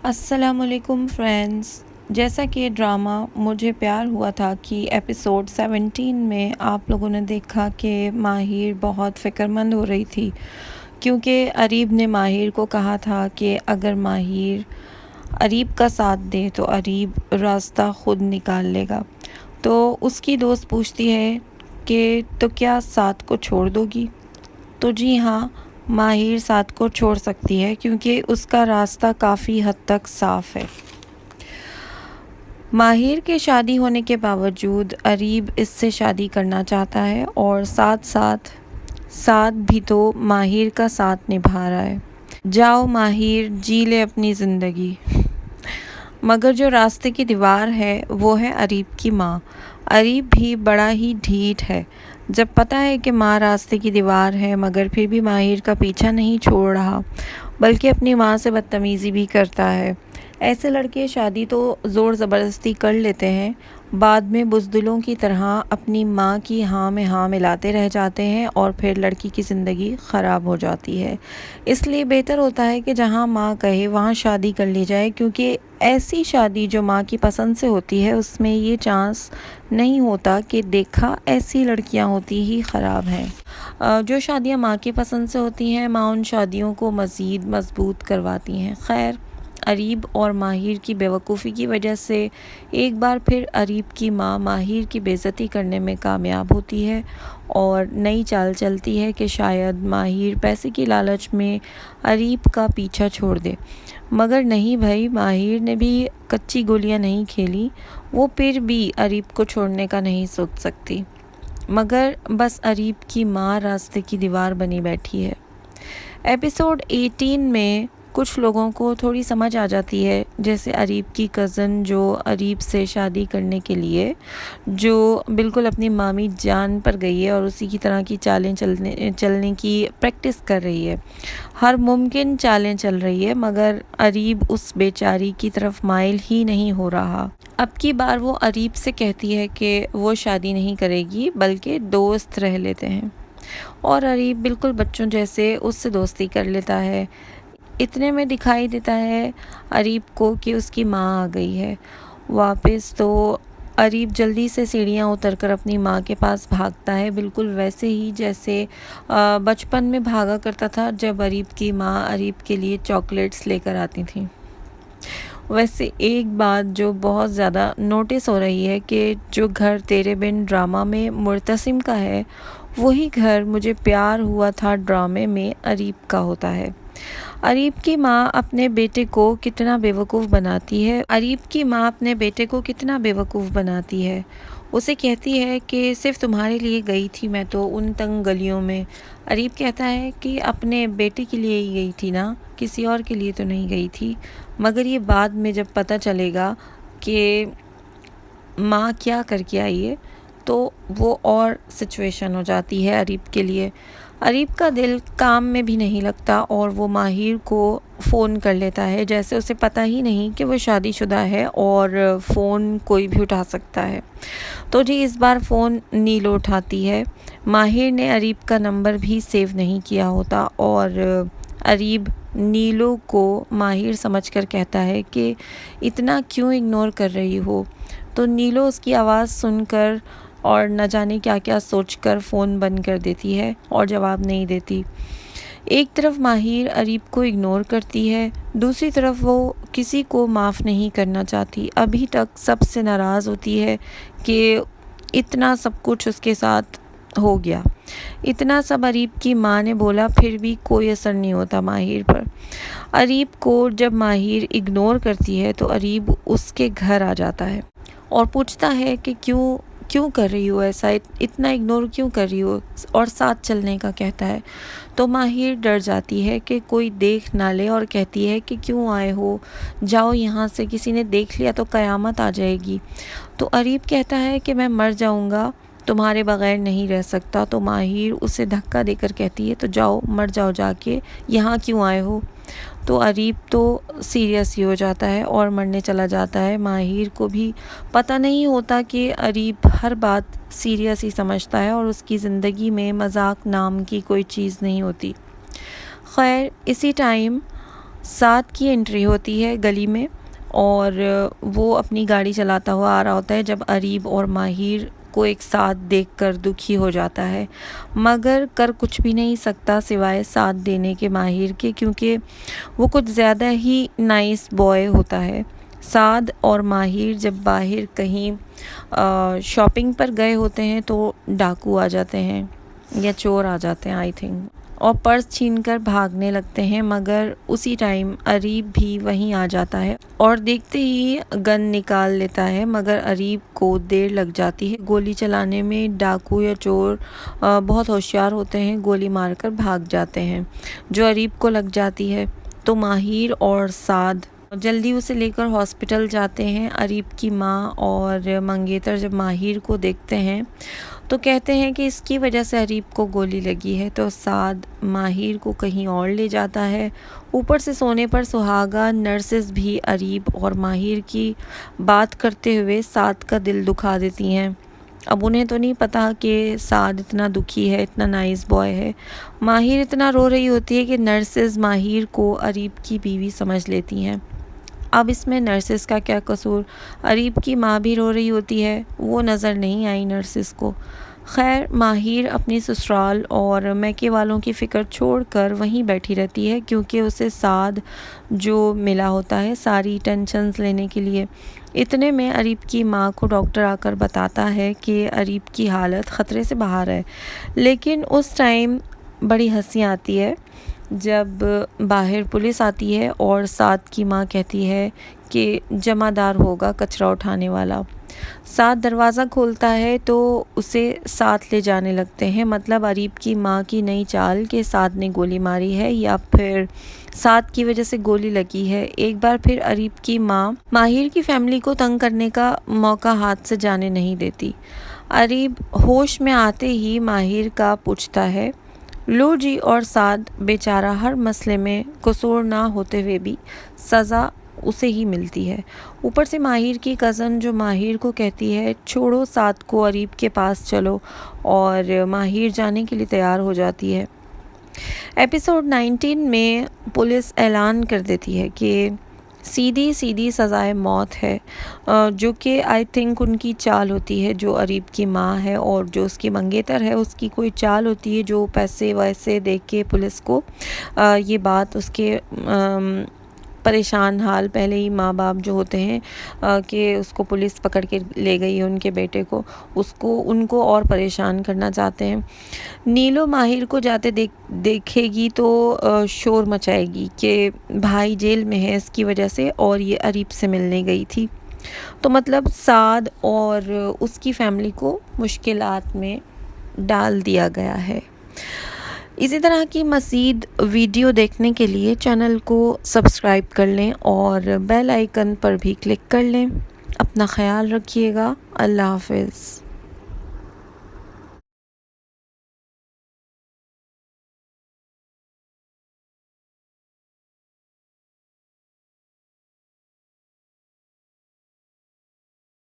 अस्सलामुअलैकुम फ्रेंड्स। जैसा कि ड्रामा मुझे प्यार हुआ था कि एपिसोड 17 में आप लोगों ने देखा कि माहिर बहुत फ़िक्रमंद हो रही थी, क्योंकि अरीब ने माहिर को कहा था कि अगर माहिर अरीब का साथ दे तो अरीब रास्ता ख़ुद निकाल लेगा। तो उसकी दोस्त पूछती है कि तो क्या साथ को छोड़ दोगी? तो जी हाँ, माहिर साथ को छोड़ सकती है क्योंकि उसका रास्ता काफ़ी हद तक साफ़ है। माहिर के शादी होने के बावजूद अरीब इससे शादी करना चाहता है और साथ साथ साथ भी तो माहिर का साथ निभा रहा है। जाओ माहिर, जी ले अपनी ज़िंदगी। मगर जो रास्ते की दीवार है वो है अरीब की माँ। अरीब भी बड़ा ही ढीठ है। जब पता है कि माँ रास्ते की दीवार है मगर फिर भी माहिर का पीछा नहीं छोड़ रहा, बल्कि अपनी माँ से बदतमीज़ी भी करता है। ऐसे लड़के शादी तो ज़ोर ज़बरदस्ती कर लेते हैं, बाद में बुज़दिलों की तरह अपनी माँ की हाँ में हाँ मिलाते रह जाते हैं और फिर लड़की की ज़िंदगी ख़राब हो जाती है। इसलिए बेहतर होता है कि जहाँ माँ कहे वहाँ शादी कर ली जाए, क्योंकि ऐसी शादी जो माँ की पसंद से होती है उसमें ये चांस नहीं होता कि देखा ऐसी लड़कियाँ होती ही ख़राब हैं। जो शादियाँ माँ की पसंद से होती हैं, माँ उन शादियों को मज़ीद मजबूत करवाती हैं। खैर, अरीब और माहिर की बेवकूफ़ी की वजह से एक बार फिर अरीब की माँ माहिर की बेइज्जती करने में कामयाब होती है और नई चाल चलती है कि शायद माहिर पैसे की लालच में अरीब का पीछा छोड़ दे। मगर नहीं भाई, माहिर ने भी कच्ची गोलियां नहीं खेली। वो फिर भी अरीब को छोड़ने का नहीं सोच सकती, मगर बस अरीब की माँ रास्ते की दीवार बनी बैठी है। एपिसोड 18 में कुछ लोगों को थोड़ी समझ आ जाती है, जैसे अरीब की कज़न जो अरीब से शादी करने के लिए जो बिल्कुल अपनी मामी जान पर गई है और उसी की तरह की चालें चलने की प्रैक्टिस कर रही है। हर मुमकिन चालें चल रही है, मगर अरीब उस बेचारी की तरफ माइल ही नहीं हो रहा। अब की बार वो अरीब से कहती है कि वो शादी नहीं करेगी बल्कि दोस्त रह लेते हैं, और अरीब बिल्कुल बच्चों जैसे उससे दोस्ती कर लेता है। इतने में दिखाई देता है अरीब को कि उसकी माँ आ गई है वापस। तो अरीब जल्दी से सीढ़ियाँ उतरकर अपनी माँ के पास भागता है, बिल्कुल वैसे ही जैसे बचपन में भागा करता था जब अरीब की माँ अरीब के लिए चॉकलेट्स लेकर आती थी। वैसे एक बात जो बहुत ज़्यादा नोटिस हो रही है कि जो घर तेरे बिन ड्रामा में मुर्तसिम का है, वही घर मुझे प्यार हुआ था ड्रामे में अरीब का होता है। अरीब की माँ अपने बेटे को कितना बेवकूफ़ बनाती है। उसे कहती है कि सिर्फ तुम्हारे लिए गई थी मैं तो उन तंग गलियों में। अरीब कहता है कि अपने बेटे के लिए ही गई थी ना, किसी और के लिए तो नहीं गई थी। मगर ये बाद में जब पता चलेगा कि माँ क्या करके आई है, तो वो और सिचुएशन हो जाती है अरीब के लिए। अरीब का दिल काम में भी नहीं लगता और वो माहिर को फ़ोन कर लेता है, जैसे उसे पता ही नहीं कि वो शादीशुदा है और फ़ोन कोई भी उठा सकता है। तो जी इस बार फ़ोन नीलो उठाती है। माहिर ने अरीब का नंबर भी सेव नहीं किया होता और अरीब नीलो को माहिर समझकर कहता है कि इतना क्यों इग्नोर कर रही हो। तो नीलो उसकी आवाज़ सुनकर और न जाने क्या क्या सोचकर फ़ोन बंद कर देती है और जवाब नहीं देती। एक तरफ माहिर अरीब को इग्नोर करती है, दूसरी तरफ वो किसी को माफ़ नहीं करना चाहती। अभी तक सबसे नाराज़ होती है कि इतना सब कुछ उसके साथ हो गया, इतना सब अरीब की माँ ने बोला, फिर भी कोई असर नहीं होता माहिर पर। अरीब को जब माहिर इग्नोर करती है तो अरीब उसके घर आ जाता है और पूछता है कि क्यों क्यों कर रही हो ऐसा, इतना इग्नोर क्यों कर रही हो, और साथ चलने का कहता है। तो माहिर डर जाती है कि कोई देख ना ले और कहती है कि क्यों आए हो, जाओ यहाँ से, किसी ने देख लिया तो क़यामत आ जाएगी। तो अरीब कहता है कि मैं मर जाऊँगा, तुम्हारे बग़ैर नहीं रह सकता। तो माहिर उसे धक्का देकर कहती है तो जाओ, मर जाओ जाके, यहाँ क्यों आए हो। तो अरीब तो सीरियस ही हो जाता है और मरने चला जाता है। माहिर को भी पता नहीं होता कि अरीब हर बात सीरियस ही समझता है और उसकी ज़िंदगी में मजाक नाम की कोई चीज़ नहीं होती। खैर, इसी टाइम साद की एंट्री होती है गली में और वो अपनी गाड़ी चलाता हुआ आ रहा होता है जब अरीब और माहिर को एक साथ देखकर दुखी हो जाता है, मगर कर कुछ भी नहीं सकता सिवाय साथ देने के माहिर के, क्योंकि वो कुछ ज़्यादा ही नाइस बॉय होता है। साद और माहिर जब बाहर कहीं शॉपिंग पर गए होते हैं तो डाकू आ जाते हैं या चोर आ जाते हैं आई थिंक, और पर्स छीनकर भागने लगते हैं, मगर उसी टाइम अरीब भी वहीं आ जाता है और देखते ही गन निकाल लेता है, मगर अरीब को देर लग जाती है गोली चलाने में। डाकू या चोर बहुत होशियार होते हैं, गोली मारकर भाग जाते हैं जो अरीब को लग जाती है। तो माहिर और साद जल्दी उसे लेकर हॉस्पिटल जाते हैं। अरीब की माँ और मंगेतर जब माहिर को देखते हैं तो कहते हैं कि इसकी वजह से अरीब को गोली लगी है, तो साद माहिर को कहीं और ले जाता है। ऊपर से सोने पर सुहागा नर्सेस भी अरीब और माहिर की बात करते हुए साद का दिल दुखा देती हैं। अब उन्हें तो नहीं पता कि साद इतना दुखी है, इतना नाइस बॉय है। माहिर इतना रो रही होती है कि नर्सेस माहिर को अरीब की बीवी समझ लेती हैं। अब इसमें नर्सेस का क्या कसूर, अरीब की माँ भी रो रही होती है, वो नज़र नहीं आई नर्सेस को। खैर माहिर अपनी ससुराल और मैके वालों की फ़िक्र छोड़कर वहीं बैठी रहती है, क्योंकि उसे साद जो मिला होता है सारी टेंशन्स लेने के लिए। इतने में अरीब की माँ को डॉक्टर आकर बताता है कि अरीब की हालत ख़तरे से बाहर है, लेकिन उस टाइम बड़ी हंसी आती है जब बाहर पुलिस आती है और साद की माँ कहती है कि जमादार होगा कचरा उठाने वाला। साद दरवाज़ा खोलता है तो उसे साथ ले जाने लगते हैं, मतलब अरीब की माँ की नई चाल कि साद ने गोली मारी है या फिर साद की वजह से गोली लगी है। एक बार फिर अरीब की माँ माहिर की फैमिली को तंग करने का मौका हाथ से जाने नहीं देती। अरीब होश में आते ही माहिर का पूछता है, लो जी, और साद बेचारा हर मसले में कसूर ना होते हुए भी सज़ा उसे ही मिलती है। ऊपर से माहिर की कज़न जो माहिर को कहती है छोड़ो साद को, अरीब के पास चलो, और माहिर जाने के लिए तैयार हो जाती है। एपिसोड 19 में पुलिस ऐलान कर देती है कि सीधी सीधी सज़ाए मौत है, जो कि आई थिंक उनकी चाल होती है। जो अरीब की माँ है और जो उसकी मंगेतर है उसकी कोई चाल होती है जो पैसे वैसे देख के पुलिस को ये बात उसके परेशान हाल पहले ही माँ बाप जो होते हैं कि उसको पुलिस पकड़ के ले गई है उनके बेटे को, उसको उनको और परेशान करना चाहते हैं। नीलो माहिर को जाते देखेगी तो शोर मचाएगी कि भाई जेल में है इसकी वजह से और ये अरीब से मिलने गई थी। तो मतलब साद और उसकी फैमिली को मुश्किलात में डाल दिया गया है। इसी तरह की मज़ीद वीडियो देखने के लिए चैनल को सब्सक्राइब कर लें और बेल आइकन पर भी क्लिक कर लें। अपना ख्याल रखिएगा। अल्लाह हाफ़िज़।